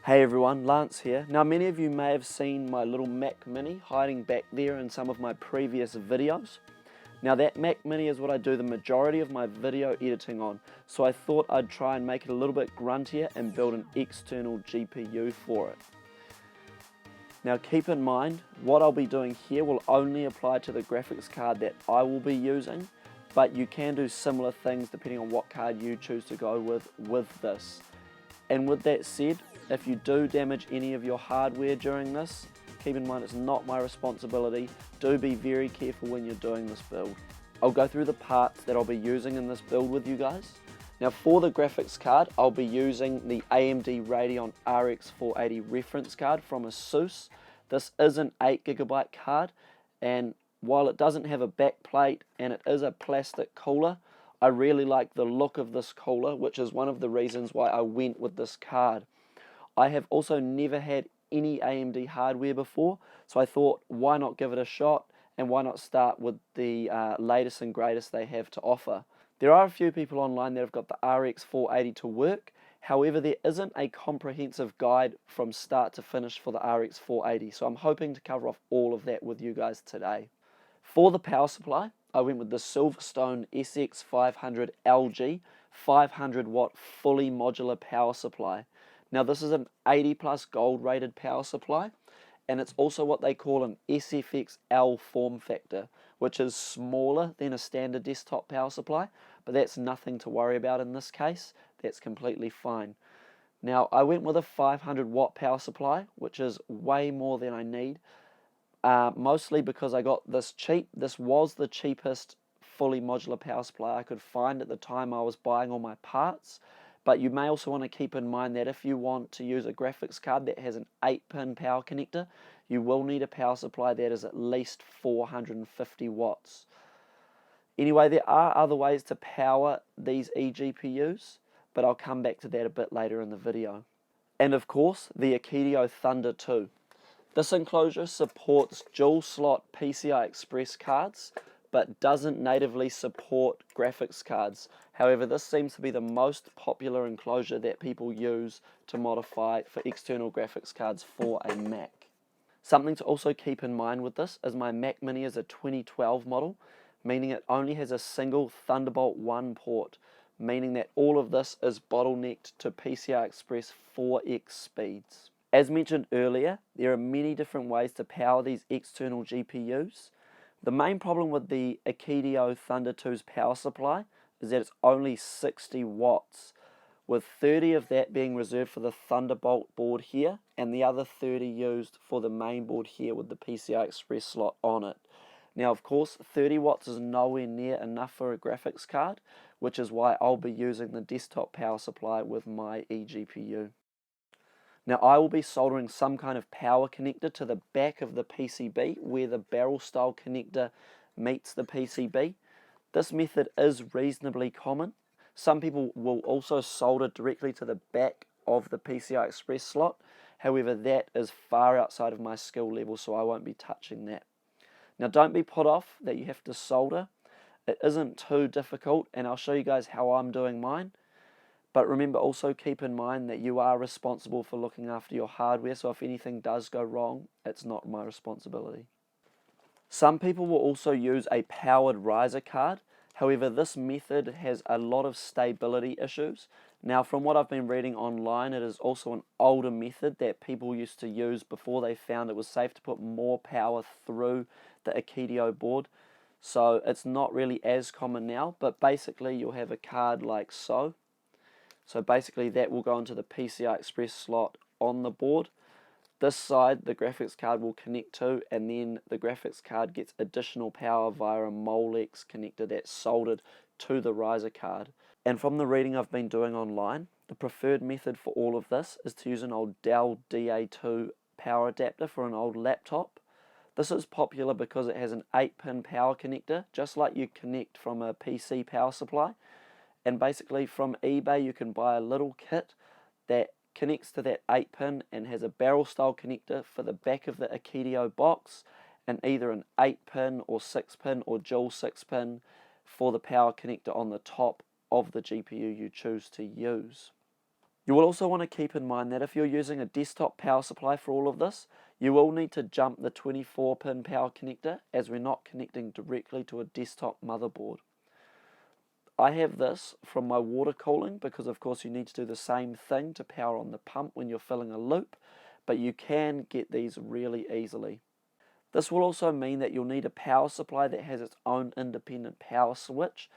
Hey everyone, Lance here. Now many of you may have seen my little Mac Mini hiding back there in some of my previous videos. Now that Mac Mini is what I do the majority of my video editing on, so I thought I'd try and make it a little bit gruntier and build an external GPU for it. Now keep in mind, what I'll be doing here will only apply to the graphics card that I will be using, but you can do similar things depending on what card you choose to go with this. And with that said, if you do damage any of your hardware during this, keep in mind it's not my responsibility. Do be very careful when you're doing this build. I'll go through the parts that I'll be using in this build with you guys. Now for the graphics card, I'll be using the AMD Radeon RX480 reference card from ASUS. This is an 8GB card, and while it doesn't have a back plate and it is a plastic cooler, I really like the look of this cooler, which is one of the reasons why I went with this card. I have also never had any AMD hardware before, so I thought why not give it a shot and why not start with the latest and greatest they have to offer. There are a few people online that have got the RX480 to work, however there isn't a comprehensive guide from start to finish for the RX480, so I'm hoping to cover off all of that with you guys today. For the power supply, I went with the Silverstone SX500 LG 500 watt fully modular power supply. Now this is an 80 plus gold rated power supply, and it's also what they call an SFX-L form factor, which is smaller than a standard desktop power supply, but that's nothing to worry about in this case. That's completely fine. Now I went with a 500 watt power supply, which is way more than I need, mostly because I got this cheap. This was the cheapest fully modular power supply I could find at the time I was buying all my parts. But you may also want to keep in mind that if you want to use a graphics card that has an 8-pin power connector, you will need a power supply that is at least 450 watts. Anyway, there are other ways to power these eGPUs, but I'll come back to that a bit later in the video. And of course, the Akitio Thunder 2. This enclosure supports dual slot PCI Express cards, but doesn't natively support graphics cards. However, this seems to be the most popular enclosure that people use to modify for external graphics cards for a Mac. Something to also keep in mind with this is my Mac Mini is a 2012 model, meaning it only has a single Thunderbolt 1 port, meaning that all of this is bottlenecked to PCI Express 4x speeds. As mentioned earlier, there are many different ways to power these external GPUs. The main problem with the Akitio Thunder 2's power supply is that it's only 60 watts, with 30 of that being reserved for the Thunderbolt board here, and the other 30 used for the main board here with the PCI Express slot on it. Now of course, 30 watts is nowhere near enough for a graphics card, which is why I'll be using the desktop power supply with my eGPU. Now I will be soldering some kind of power connector to the back of the PCB where the barrel style connector meets the PCB. This method is reasonably common. Some people will also solder directly to the back of the PCI Express slot. However, that is far outside of my skill level, so I won't be touching that. Now don't be put off that you have to solder. It isn't too difficult, and I'll show you guys how I'm doing mine. But remember, also keep in mind that you are responsible for looking after your hardware, so if anything does go wrong, it's not my responsibility. Some people will also use a powered riser card. However, this method has a lot of stability issues. Now, from what I've been reading online, it is also an older method that people used to use before they found it was safe to put more power through the Akitio board. So it's not really as common now, but basically you'll have a card like so. So basically that will go into the PCI Express slot on the board. This side the graphics card will connect to, and then the graphics card gets additional power via a Molex connector that's soldered to the riser card. And from the reading I've been doing online, the preferred method for all of this is to use an old Dell DA2 power adapter for an old laptop. This is popular because it has an 8-pin power connector, just like you connect from a PC power supply. And basically from eBay you can buy a little kit that connects to that 8-pin and has a barrel style connector for the back of the Akitio box, and either an 8-pin or 6-pin or dual 6-pin for the power connector on the top of the GPU you choose to use. You will also want to keep in mind that if you're using a desktop power supply for all of this, you will need to jump the 24-pin power connector, as we're not connecting directly to a desktop motherboard. I have this from my water cooling because of course you need to do the same thing to power on the pump when you're filling a loop, but you can get these really easily. This will also mean that you'll need a power supply that has its own independent power switch,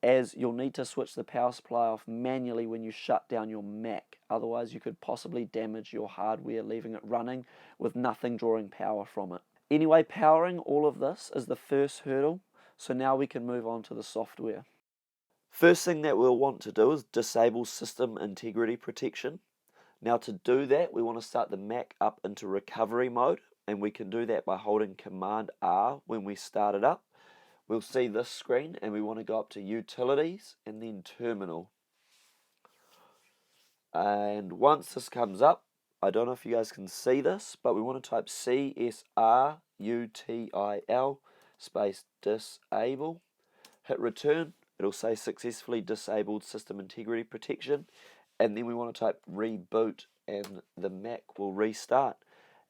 as you'll need to switch the power supply off manually when you shut down your Mac. Otherwise you could possibly damage your hardware leaving it running with nothing drawing power from it. Anyway, powering all of this is the first hurdle, so now we can move on to the software. First thing that we'll want to do is disable system integrity protection. Now to do that, we want to start the Mac up into recovery mode, and we can do that by holding Command R when we start it up. We'll see this screen and we want to go up to Utilities and then Terminal. And once this comes up, I don't know if you guys can see this, but we want to type CSRUTIL space disable. Hit return. It'll say successfully disabled system integrity protection, and then we want to type reboot and the Mac will restart.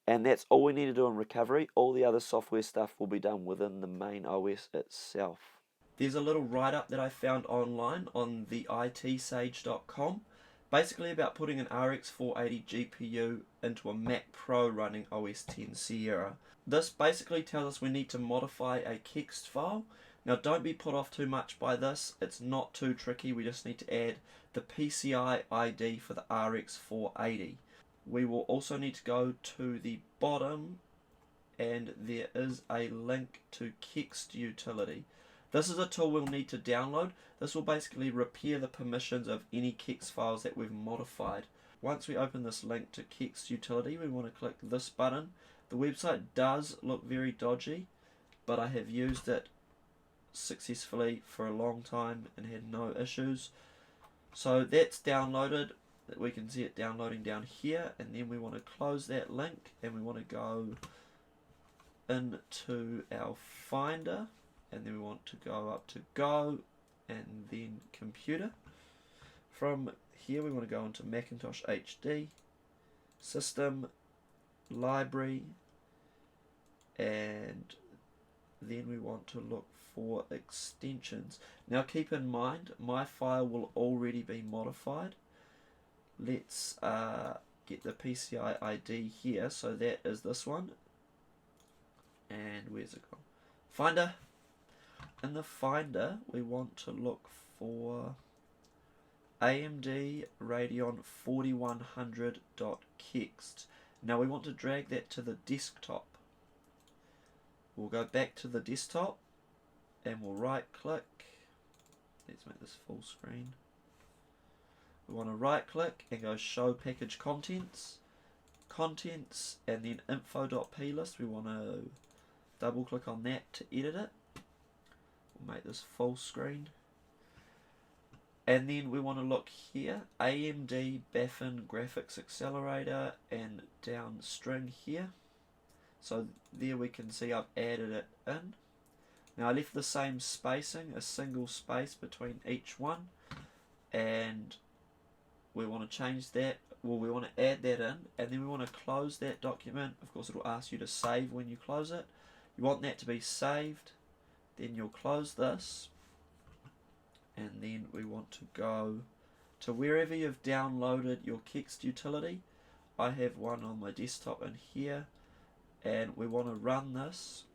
And that's all we need to do in recovery. All the other software stuff will be done within the main OS itself. There's a little write-up that I found online on the itsage.com, basically about putting an RX480 GPU into a Mac Pro running OS X Sierra. This basically tells us we need to modify a Kext file. Now don't be put off too much by this, it's not too tricky, we just need to add the PCI ID for the RX480. We will also need to go to the bottom and there is a link to Kext utility. This is a tool we'll need to download. This will basically repair the permissions of any Kext files that we've modified. Once we open this link to Kext utility, we want to click this button. The website does look very dodgy, but I have used it successfully for a long time and had no issues. So that's downloaded. We can see it downloading down here, and then we want to close that link and we want to go into our Finder, and then we want to go up to Go and then Computer. From here we want to go into Macintosh HD, System, Library, and then we want to look for extensions. Now keep in mind my file will already be modified. Let's get the PCI ID here, so that is this one. And where's it gone? Finder. In the Finder we want to look for AMD Radeon 4100.Kext. Now we want to drag that to the desktop. We'll go back to the desktop and we'll right click. Let's make this full screen. We want to right click and go show package contents, and then info.plist. We want to double click on that to edit it. We'll make this full screen. And then we want to look here, AMD Baffin Graphics Accelerator, and down string here. So there we can see I've added it in. Now I left the same spacing, a single space between each one, and we want to change that. Well, we want to add that in, and then we want to close that document. Of course, it will ask you to save when you close it. You want that to be saved, then you'll close this, and then we want to go to wherever you've downloaded your Kext utility. I have one on my desktop in here, and we want to run this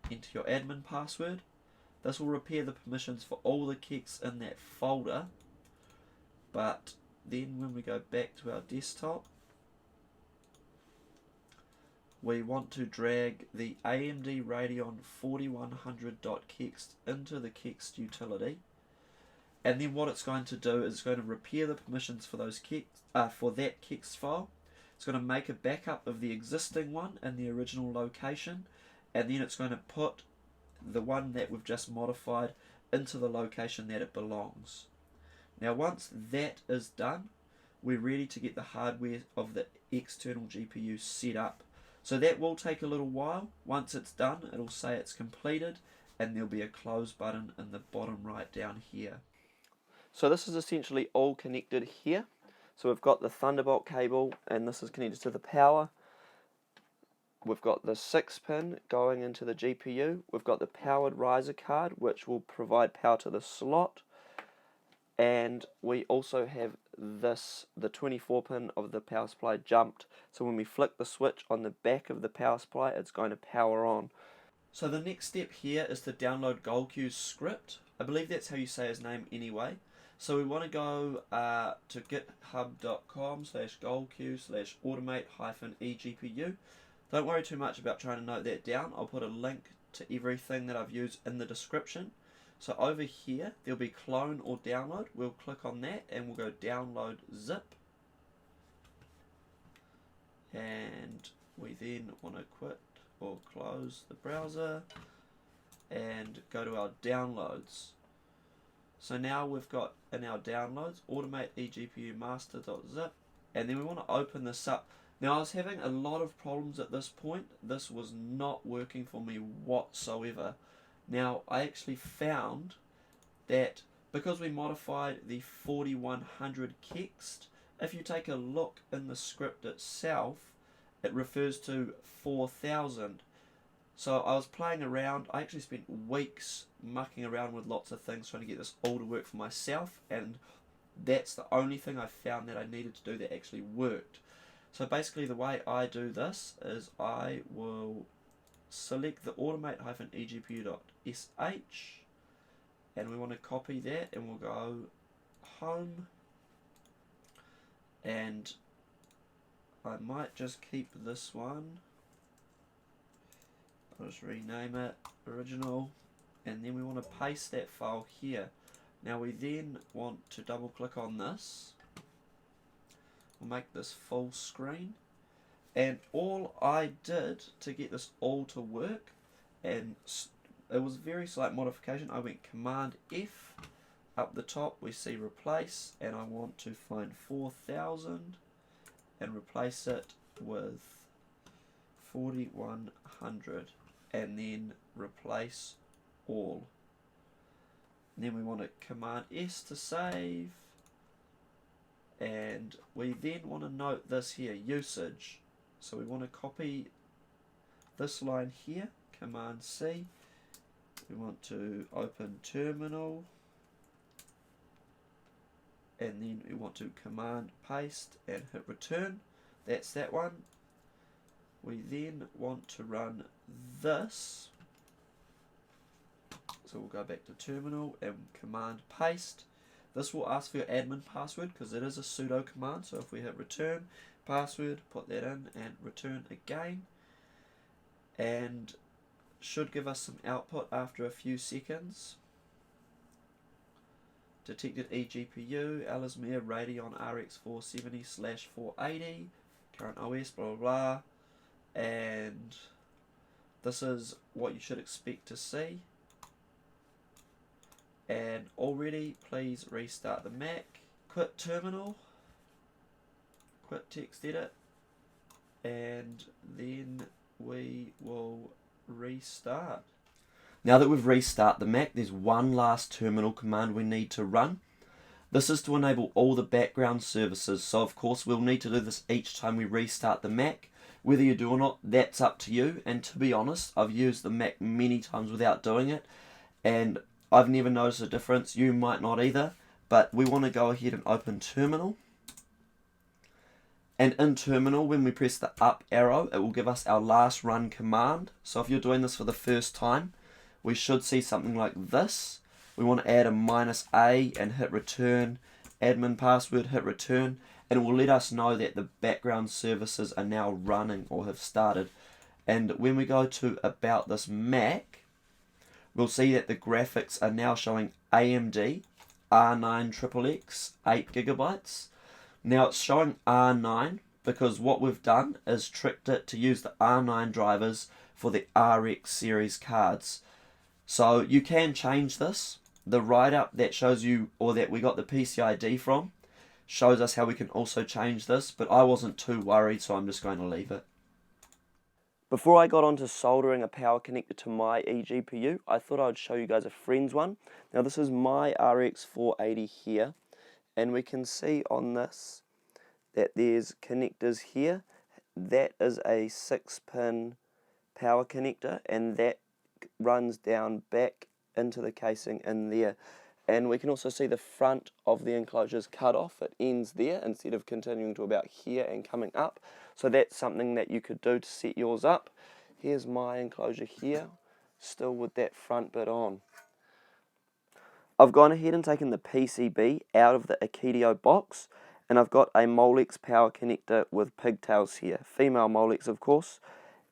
into your admin password. This will repair the permissions for all the Kext in that folder, but then when we go back to our desktop, we want to drag the AMD Radeon 4100.Kext into the Kext utility, and then what it's going to do is it's going to repair the permissions for those for that Kext file. It's going to make a backup of the existing one in the original location, and then it's going to put the one that we've just modified into the location that it belongs. Now once that is done, we're ready to get the hardware of the external GPU set up. So that will take a little while. Once it's done, it'll say it's completed, and there'll be a close button in the bottom right down here. So this is essentially all connected here. So we've got the Thunderbolt cable, and this is connected to the power. We've got the 6-pin going into the GPU. We've got the powered riser card, which will provide power to the slot. And we also have this, the 24-pin of the power supply jumped. So when we flick the switch on the back of the power supply, it's going to power on. So the next step here is to download GoldQ's script. I believe that's how you say his name anyway. So we want to go to github.com/goldq/automate-eGPU. Don't worry too much about trying to note that down. I'll put a link to everything that I've used in the description. So over here, there'll be clone or download. We'll click on that and we'll go download zip. And we then want to quit or close the browser and go to our downloads. So now we've got in our downloads automate eGPU master.zip, and then we want to open this up. Now I was having a lot of problems at this point. This was not working for me whatsoever. Now I actually found that because we modified the 4100 Kext, if you take a look in the script itself, it refers to 4000. So I was playing around. I actually spent weeks mucking around with lots of things trying to get this all to work for myself, and that's the only thing I found that I needed to do that actually worked. So basically the way I do this is I will select the automate-eGPU.sh, and we want to copy that, and we'll go home, and I might just keep this one. I'll just rename it original, and then we want to paste that file here. Now we then want to double click on this. We'll make this full screen, and all I did to get this all to work, and it was a very slight modification, I went Command F. Up the top we see replace, and I want to find 4000 and replace it with 4100, and then replace all. And then we want to Command S to save, and we then want to note this here, usage. So we want to copy this line here, Command C. We want to open terminal, and then we want to Command paste and hit return. That's that one. We then want to run this. So we'll go back to terminal and Command paste. This will ask for your admin password because it is a sudo command. So if we hit return password, put that in and return again, and should give us some output after a few seconds. Detected eGPU, Alizmir Radeon RX470/480, current OS, blah blah blah, and this is what you should expect to see. And already, please restart the Mac, quit terminal, quit text edit, and then we will restart. Now that we've restarted the Mac, there's one last terminal command we need to run. This is to enable all the background services, so of course we'll need to do this each time we restart the Mac. Whether you do or not, that's up to you, and to be honest, I've used the Mac many times without doing it, and I've never noticed a difference. You might not either, but we want to go ahead and open terminal. And in terminal, when we press the up arrow, it will give us our last run command. So if you're doing this for the first time, we should see something like this. We want to add a -a and hit return, admin password, hit return, and it will let us know that the background services are now running or have started. And when we go to about this Mac, we'll see that the graphics are now showing AMD R9 XXX 8GB. Now it's showing R9 because what we've done is tricked it to use the R9 drivers for the RX series cards. So you can change this. The write-up that shows you, or that we got the PCI ID from, shows us how we can also change this, but I wasn't too worried, so I'm just going to leave it. Before I got onto soldering a power connector to my eGPU, I thought I'd show you guys a friend's one. Now this is my RX480 here, and we can see on this that there's connectors here. That is a 6-pin power connector, and that runs down back into the casing in there. And we can also see the front of the enclosure is cut off. It ends there instead of continuing to about here and coming up. So that's something that you could do to set yours up. Here's my enclosure here, still with that front bit on. I've gone ahead and taken the PCB out of the Akitio box, and I've got a Molex power connector with pigtails here, female Molex of course,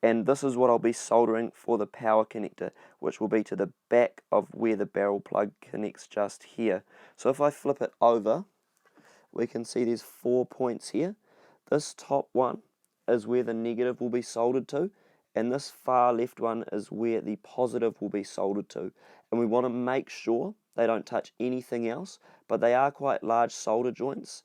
and this is what I'll be soldering for the power connector, which will be to the back of where the barrel plug connects just here. So if I flip it over, we can see there's 4 points here. This top one is where the negative will be soldered to, and this far left one is where the positive will be soldered to. And we want to make sure they don't touch anything else, but they are quite large solder joints.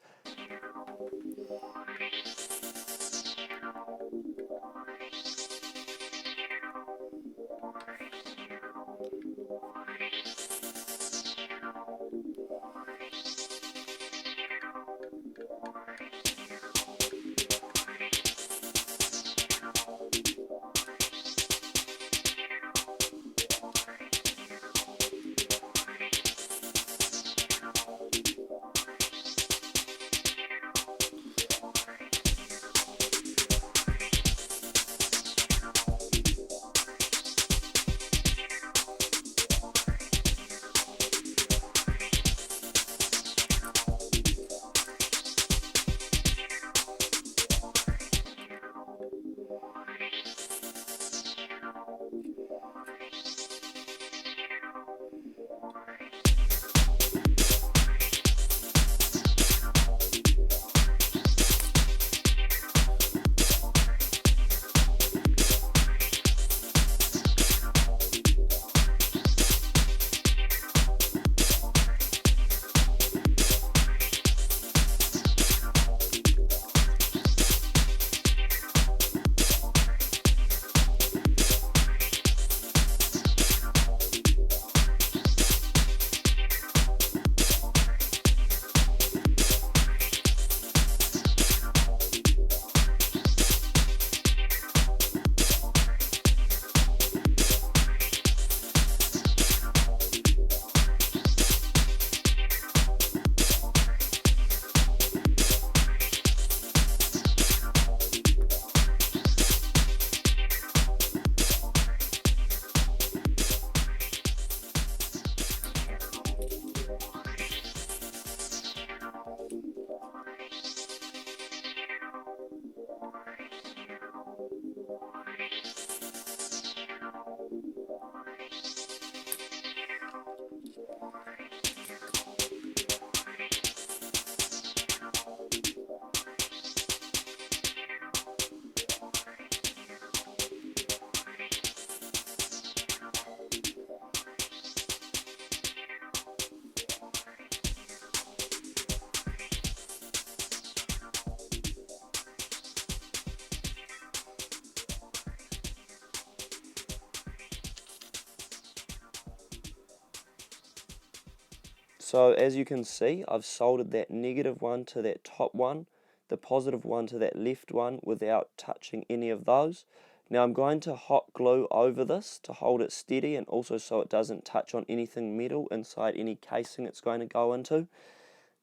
So as you can see, I've soldered that negative one to that top one, the positive one to that left one without touching any of those. Now I'm going to hot glue over this to hold it steady, and also so it doesn't touch on anything metal inside any casing it's going to go into.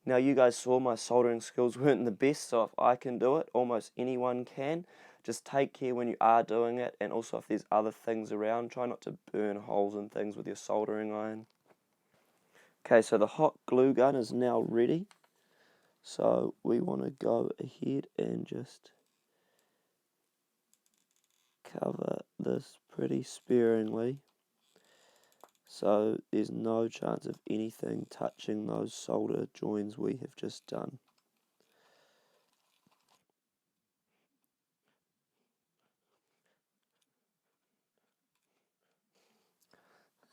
Now you guys saw my soldering skills weren't the best, so if I can do it, almost anyone can. Just take care when you are doing it, and also if there's other things around, try not to burn holes in things with your soldering iron. Okay, so the hot glue gun is now ready. So we want to go ahead and just cover this pretty sparingly, so there's no chance of anything touching those solder joins we have just done.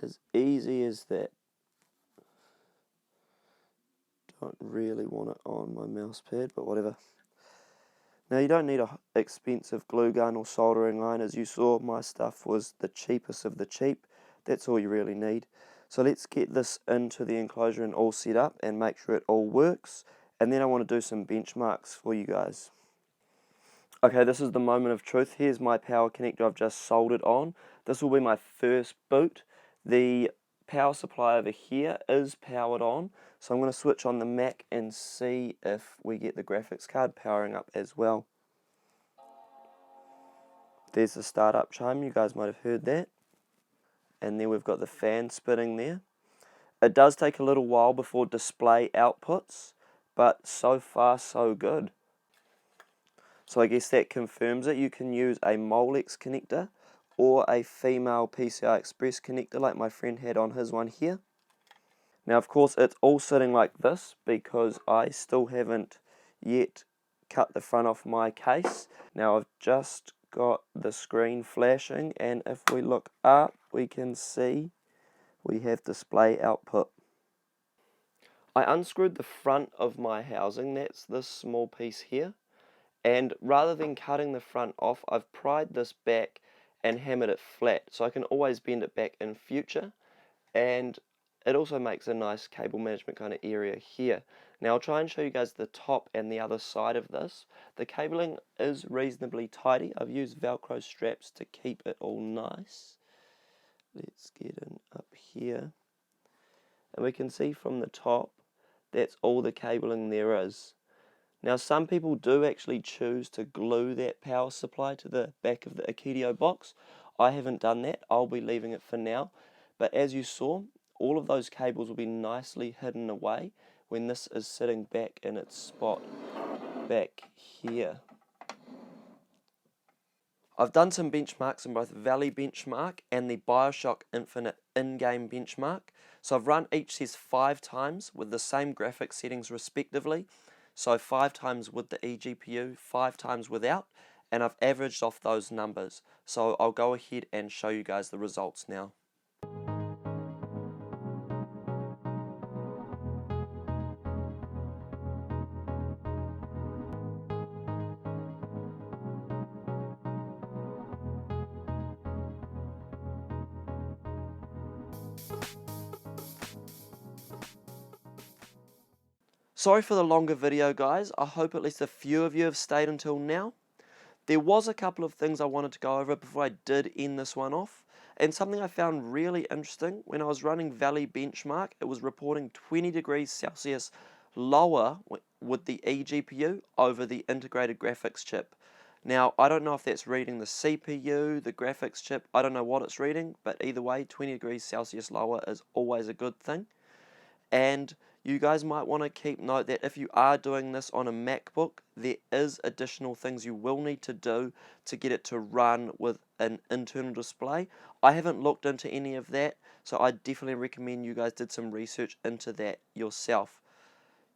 As easy as that. Don't really want it on my mouse pad, but whatever. Now you don't need expensive glue gun or soldering iron. As you saw, my stuff was the cheapest of the cheap. That's all you really need. So let's get this into the enclosure and all set up and make sure it all works. And then I want to do some benchmarks for you guys. Okay, this is the moment of truth. Here's my power connector I've just soldered on. This will be my first boot. The power supply over here is powered on, so I'm going to switch on the Mac and see if we get the graphics card powering up as well. There's the startup chime, you guys might have heard that. And then we've got the fan spinning there. It does take a little while before display outputs, but so far so good. So I guess that confirms it. You can use a Molex connector or a female PCI Express connector like my friend had on his one here. Now of course it's all sitting like this because I still haven't yet cut the front off my case. Now I've just got the screen flashing, and if we look up we can see we have display output. I unscrewed the front of my housing, that's this small piece here. And rather than cutting the front off, I've pried this back and hammered it flat, so I can always bend it back in future. And it also makes a nice cable management kind of area here. Now I'll try and show you guys the top and the other side of this. The cabling is reasonably tidy. I've used Velcro straps to keep it all nice. Let's get in up here. And we can see from the top, that's all the cabling there is. Now some people do actually choose to glue that power supply to the back of the Akitio box. I haven't done that, I'll be leaving it for now. But as you saw, all of those cables will be nicely hidden away when this is sitting back in its spot back here. I've done some benchmarks in both Valley Benchmark and the BioShock Infinite in-game benchmark. So I've run each test 5 times with the same graphics settings respectively. So 5 times with the eGPU, 5 times without, and I've averaged off those numbers. So I'll go ahead and show you guys the results now. Sorry for the longer video, guys. I hope at least a few of you have stayed until now. There was a couple of things I wanted to go over before I did end this one off, and something I found really interesting when I was running Valley Benchmark, it was reporting 20 degrees Celsius lower with the eGPU over the integrated graphics chip. Now, I don't know if that's reading the CPU, the graphics chip, I don't know what it's reading, but either way, 20 degrees Celsius lower is always a good thing. And you guys might want to keep note that if you are doing this on a MacBook, there is additional things you will need to do to get it to run with an internal display. I haven't looked into any of that, so I definitely recommend you guys did some research into that yourself.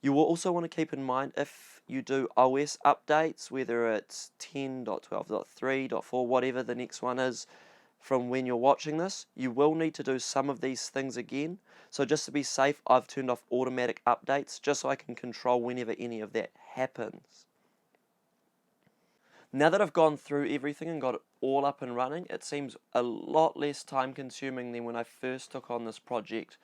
You will also want to keep in mind if you do OS updates, whether it's 10.12.3.4, whatever the next one is, from when you're watching this, you will need to do some of these things again. So just to be safe, I've turned off automatic updates just so I can control whenever any of that happens. Now that I've gone through everything and got it all up and running, it seems a lot less time consuming than when I first took on this project.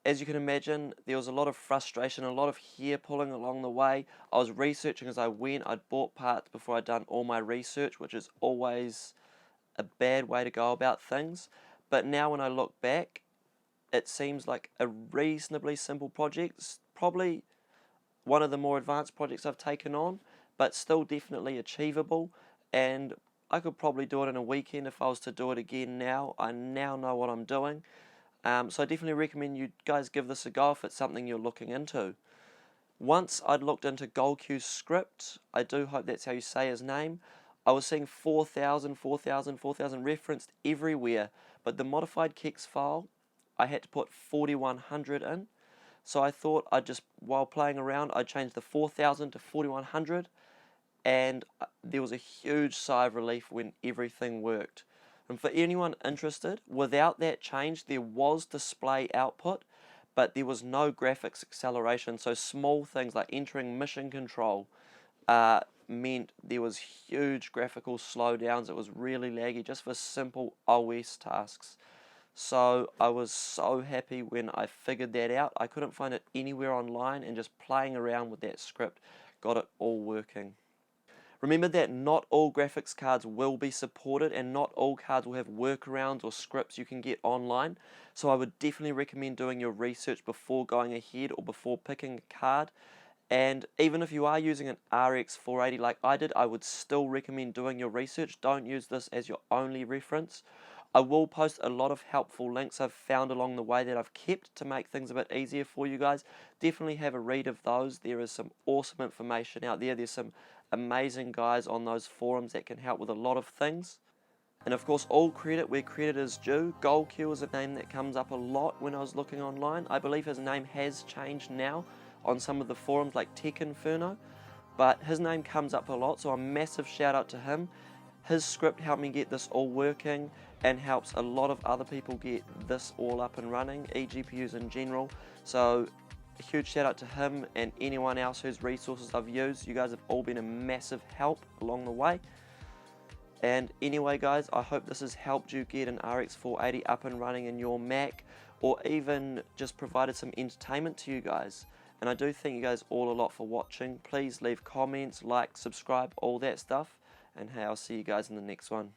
As you can imagine, there was a lot of frustration, a lot of hair pulling along the way. I was researching as I went. I'd bought parts before I'd done all my research, which is always a bad way to go about things. But now when I look back, it seems like a reasonably simple project. It's probably one of the more advanced projects I've taken on, but still definitely achievable, and I could probably do it in a weekend if I was to do it again now. I now know what I'm doing. So I definitely recommend you guys give this a go if it's something you're looking into. Once I'd looked into GoldQ's script, I do hope that's how you say his name, I was seeing 4,000 referenced everywhere, but the modified Kext file, I had to put 4,100 in. So I thought I'd just, while playing around, I'd change the 4,000 to 4,100, and there was a huge sigh of relief when everything worked. And for anyone interested, without that change, there was display output, but there was no graphics acceleration. So small things like entering mission control, meant there was huge graphical slowdowns. It was really laggy just for simple OS tasks. So I was so happy when I figured that out. I couldn't find it anywhere online, and just playing around with that script got it all working. Remember that not all graphics cards will be supported, and not all cards will have workarounds or scripts you can get online. So I would definitely recommend doing your research before going ahead or before picking a card. And even if you are using an RX 480 like I did, I would still recommend doing your research. Don't use this as your only reference. I will post a lot of helpful links I've found along the way that I've kept to make things a bit easier for you guys. Definitely have a read of those. There is some awesome information out there. There's some amazing guys on those forums that can help with a lot of things. And of course, all credit where credit is due. GoldQ is a name that comes up a lot when I was looking online. I believe his name has changed now on some of the forums like Tech Inferno, but his name comes up a lot, so a massive shout out to him. His script helped me get this all working and helps a lot of other people get this all up and running, eGPUs in general. So a huge shout out to him and anyone else whose resources I've used. You guys have all been a massive help along the way. And anyway guys, I hope this has helped you get an RX 480 up and running in your Mac, or even just provided some entertainment to you guys. And I do thank you guys all a lot for watching. Please leave comments, like, subscribe, all that stuff. And hey, I'll see you guys in the next one.